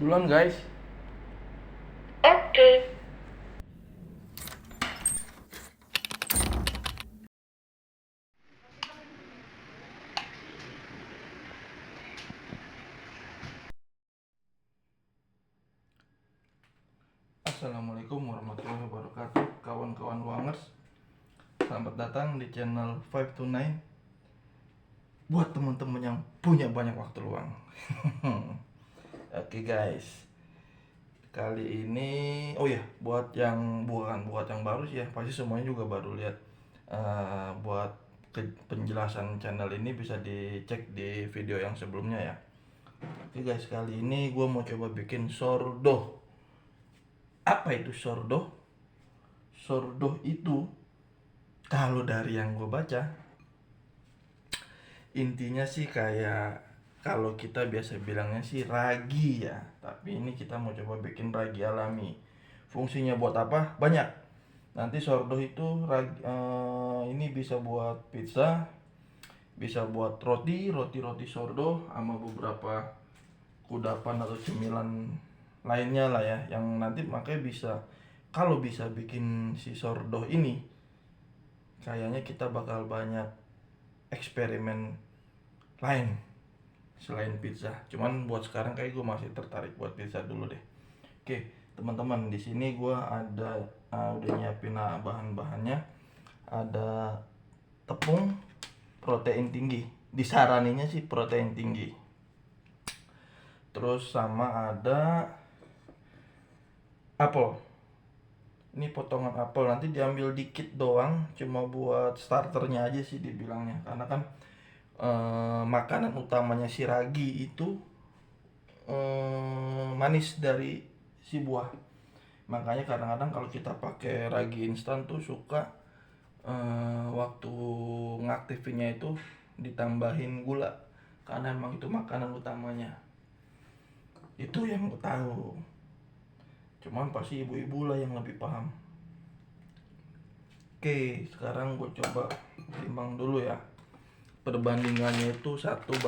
Duluan guys. Oke. Assalamualaikum warahmatullahi wabarakatuh, kawan-kawan Wangers. Selamat datang di channel 529 buat teman-teman yang punya banyak waktu luang. Oke guys, kali ini buat yang buat yang baru sih ya, pasti semuanya juga baru lihat. Buat penjelasan channel ini bisa dicek di video yang sebelumnya ya. Oke guys, kali ini gue mau coba bikin sourdough. Apa itu sourdough? Sourdough itu, kalau dari yang gue baca, intinya sih kayak kalau kita biasa bilangnya sih ragi ya. Tapi ini kita mau coba bikin ragi alami. Fungsinya buat apa? Banyak. Nanti sourdough itu ini bisa buat pizza, bisa buat roti sourdough sama beberapa kudapan atau cemilan lainnya lah ya. Yang nanti makanya bisa, kalau bisa bikin si sourdough ini, kayaknya kita bakal banyak eksperimen lain selain pizza. Cuman buat sekarang kayak gue masih tertarik buat pizza dulu deh. Oke, teman-teman, di sini gue ada udah nyiapin bahan-bahannya. Ada tepung protein tinggi. Disaraninya sih protein tinggi. Terus sama ada apel. Ini potongan apel, nanti diambil dikit doang, cuma buat starternya aja sih dibilangnya. Karena kan makanan utamanya si ragi itu manis dari si buah. Makanya kadang-kadang kalau kita pakai ragi instan tuh suka waktu ngaktifinnya itu ditambahin gula, karena emang itu makanan utamanya. Itu yang gue tahu. Cuman pasti ibu-ibu lah yang lebih paham. Oke, sekarang gue coba timbang dulu ya. Perbandingannya itu 1:1,5.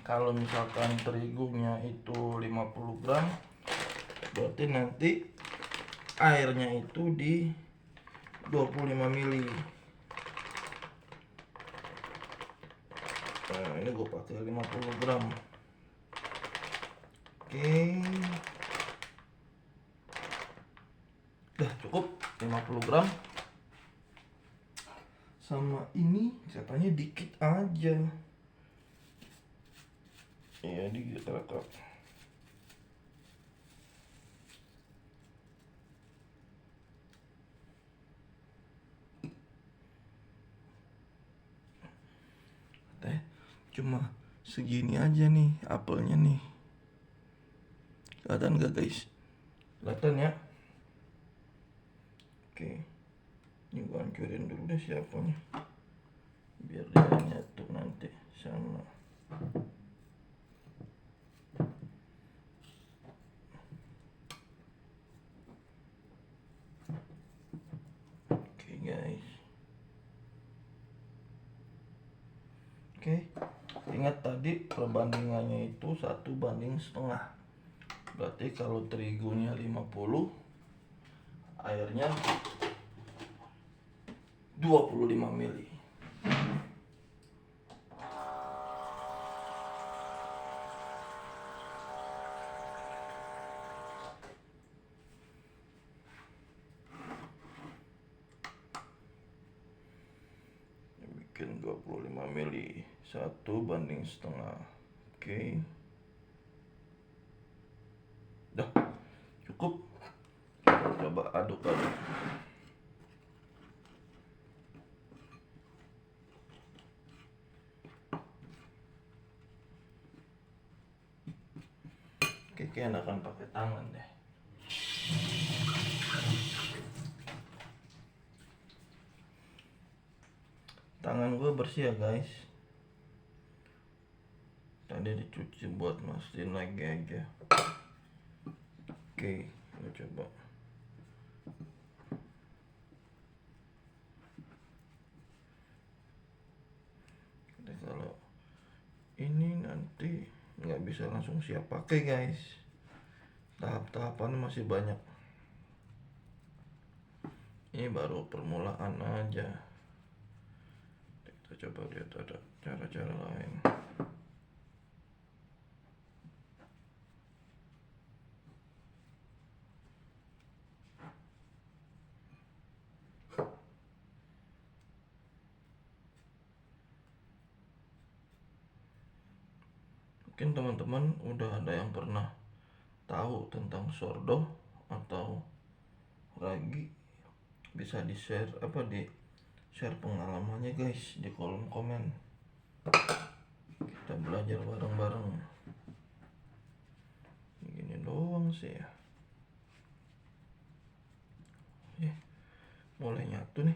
Kalau misalkan terigunya itu 50 gram, berarti nanti airnya itu di 25 mili. Nah, ini gue pakai 50 gram. Oke. Udah cukup 50 gram. Sama ini katanya dikit aja. Ya, dikit rekap. Cuma segini aja nih apelnya nih. Kelihatan gak guys? Kelihatan ya? Oke. Ini gue hancurin dulu deh si apelnya, biar dia nyatu nanti sama. Oke guys. Oke. Ingat tadi perbandingannya itu 1:1,5. Berarti kalau terigunya 50, airnya 25 mili. Bikin 25 mili, 1:1,5. Oke. Dah, cukup. Kita coba aduk-aduk. Oke, kayaknya akan pakai tangan deh. Tangan gue bersih ya guys. Tadi dicuci buat mastiin lagi aja. Oke, gue coba. Jadi kalau ini nanti nggak bisa langsung siap pakai guys. Tahap-tahapannya masih banyak. Ini baru permulaan aja. Kita coba lihat ada cara-cara lain. Mungkin teman-teman udah ada yang pernah tahu tentang sourdough atau ragi, bisa di share pengalamannya guys di kolom komen. Kita belajar bareng-bareng. Gini doang sih ya. Mulai nyatu nih.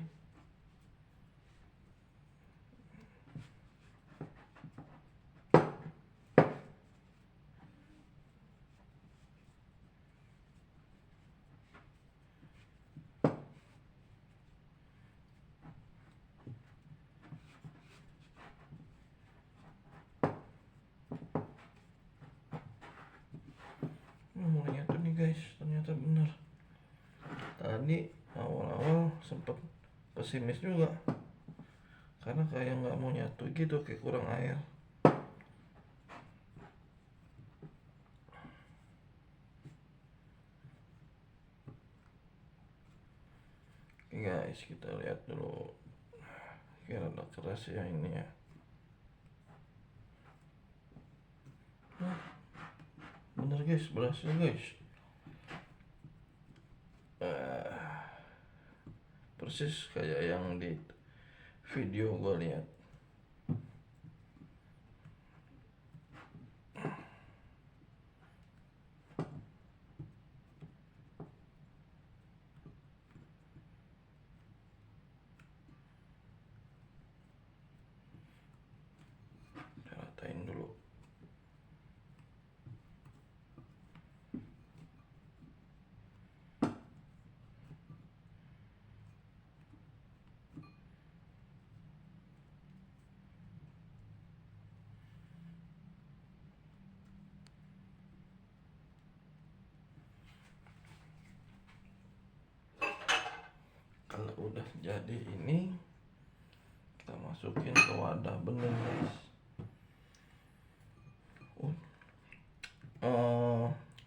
Mulai nyatu nih guys, ternyata bener. Tadi awal-awal sempet pesimis juga, karena kayak nggak mau nyatu gitu, kayak kurang air. Oke guys, kita lihat dulu. Kira ada keras ya ini ya. Bener guys, berhasil guys. Persis kayak yang di video gue lihat. Kita ratain dulu. Kalau udah jadi ini, kita masukin ke wadah bening guys.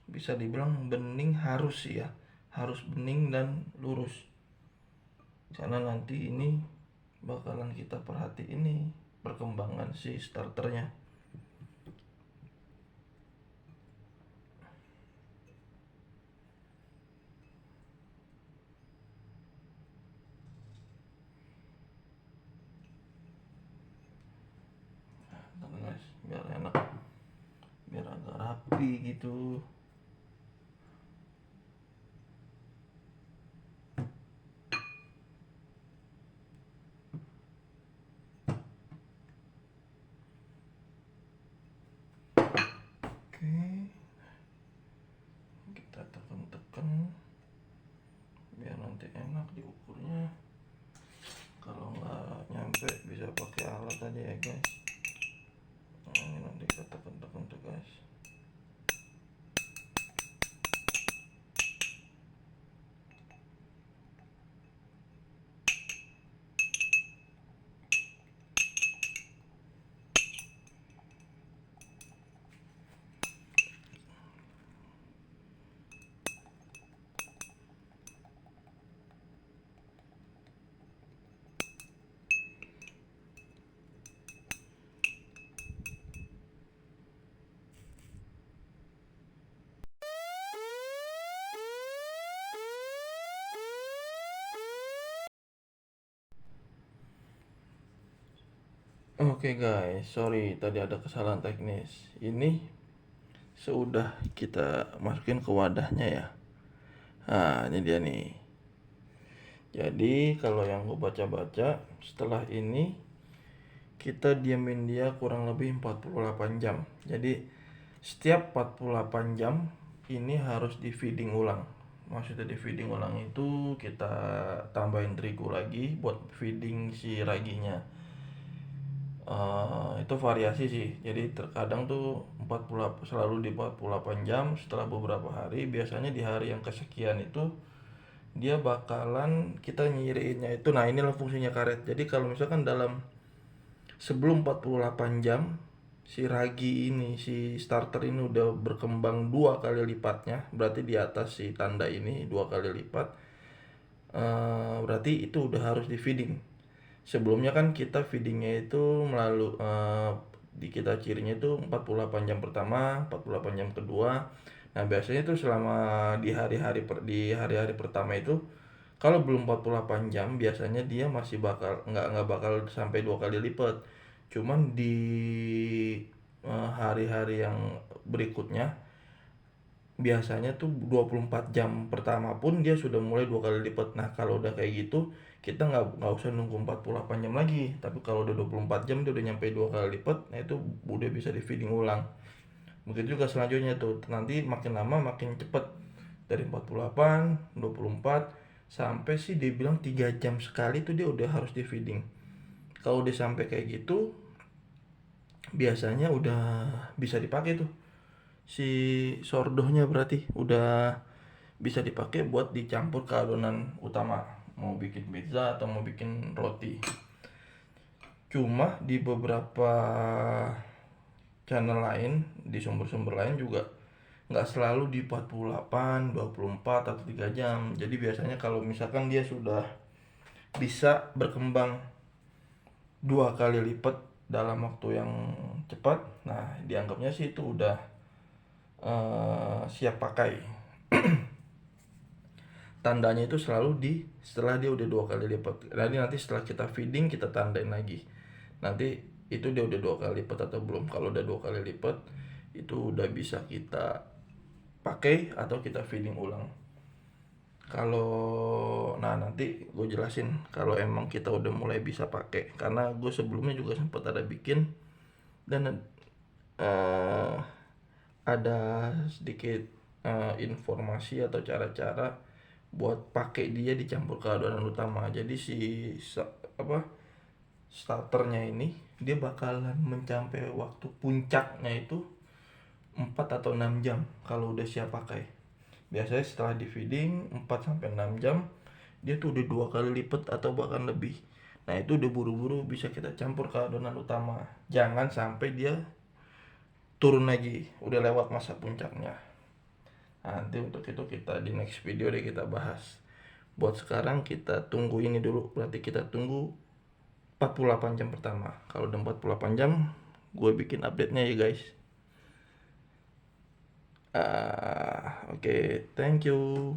Bisa dibilang bening harus ya, harus bening dan lurus, karena nanti ini bakalan kita perhatiin nih perkembangan si starternya. Guys, biar enak, biar agak rapi gitu. Oke, kita tekan-tekan biar nanti enak diukurnya. Kalau nggak nyampe bisa pakai alat aja ya guys. Nah, ini nanti kita tekan-tekan tuh guys. Oke guys, sorry tadi ada kesalahan teknis. Ini sudah kita masukin ke wadahnya ya. Nah, ini dia nih. Jadi kalau yang gue baca-baca, setelah ini kita diamin dia kurang lebih 48 jam. Jadi setiap 48 jam ini harus di feeding ulang. Maksudnya di feeding ulang itu kita tambahin terigu lagi buat feeding si raginya. Itu variasi sih, jadi terkadang tuh selalu di 48 jam. Setelah beberapa hari, biasanya di hari yang kesekian itu dia bakalan kita nyiriinnya itu. Nah, inilah fungsinya karet. Jadi kalau misalkan sebelum 48 jam si ragi ini, si starter ini udah berkembang 2 kali lipatnya, berarti di atas si tanda ini 2 kali lipat. Berarti itu udah harus di feeding. Sebelumnya kan kita feedingnya itu melalui di kita cirinya itu 48 jam pertama, 48 jam kedua. Nah, biasanya itu selama di hari-hari pertama itu, kalau belum 48 jam biasanya dia masih nggak bakal sampai 2 kali lipat. Cuman di hari-hari yang berikutnya biasanya tuh 24 jam pertama pun dia sudah mulai 2 kali lipat. Nah, kalau udah kayak gitu kita nggak usah nunggu 48 jam lagi, tapi kalau udah 24 jam dia udah nyampe 2 kali lipat, nah itu udah bisa di feeding ulang. Begitu juga selanjutnya tuh, nanti makin lama makin cepet, dari 48, 24, sampai sih dibilang 3 jam sekali tuh dia udah harus di feeding. Kalau udah sampai kayak gitu biasanya udah bisa dipakai tuh si sordohnya, berarti udah bisa dipakai buat dicampur ke adonan utama, mau bikin pizza atau mau bikin roti. Cuma di beberapa channel lain, di sumber-sumber lain juga nggak selalu di 48, 24 atau 3 jam. Jadi biasanya kalau misalkan dia sudah bisa berkembang 2 kali lipat dalam waktu yang cepat, nah dianggapnya sih itu udah siap pakai. Tandanya itu selalu setelah dia udah 2 kali lipat. Nanti setelah kita feeding kita tandain lagi. Nanti itu dia udah 2 kali lipat atau belum. Kalau udah 2 kali lipat itu udah bisa kita pakai atau kita feeding ulang. Nah nanti gue jelasin kalau emang kita udah mulai bisa pakai, karena gue sebelumnya juga sempat ada bikin dan ada sedikit informasi atau cara-cara buat pakai dia dicampur ke adonan utama. Jadi starternya ini dia bakalan mencapai waktu puncaknya itu 4 atau 6 jam kalau udah siap pakai. Biasanya setelah di feeding 4 sampai 6 jam dia tuh udah 2 kali lipat atau bahkan lebih. Nah, itu udah buru-buru bisa kita campur ke adonan utama. Jangan sampai dia turun lagi, udah lewat masa puncaknya. Nanti untuk itu kita di next video deh kita bahas. Buat sekarang kita tunggu ini dulu, berarti kita tunggu 48 jam pertama. Kalau udah 48 jam gue bikin update-nya ya guys. Oke, thank you.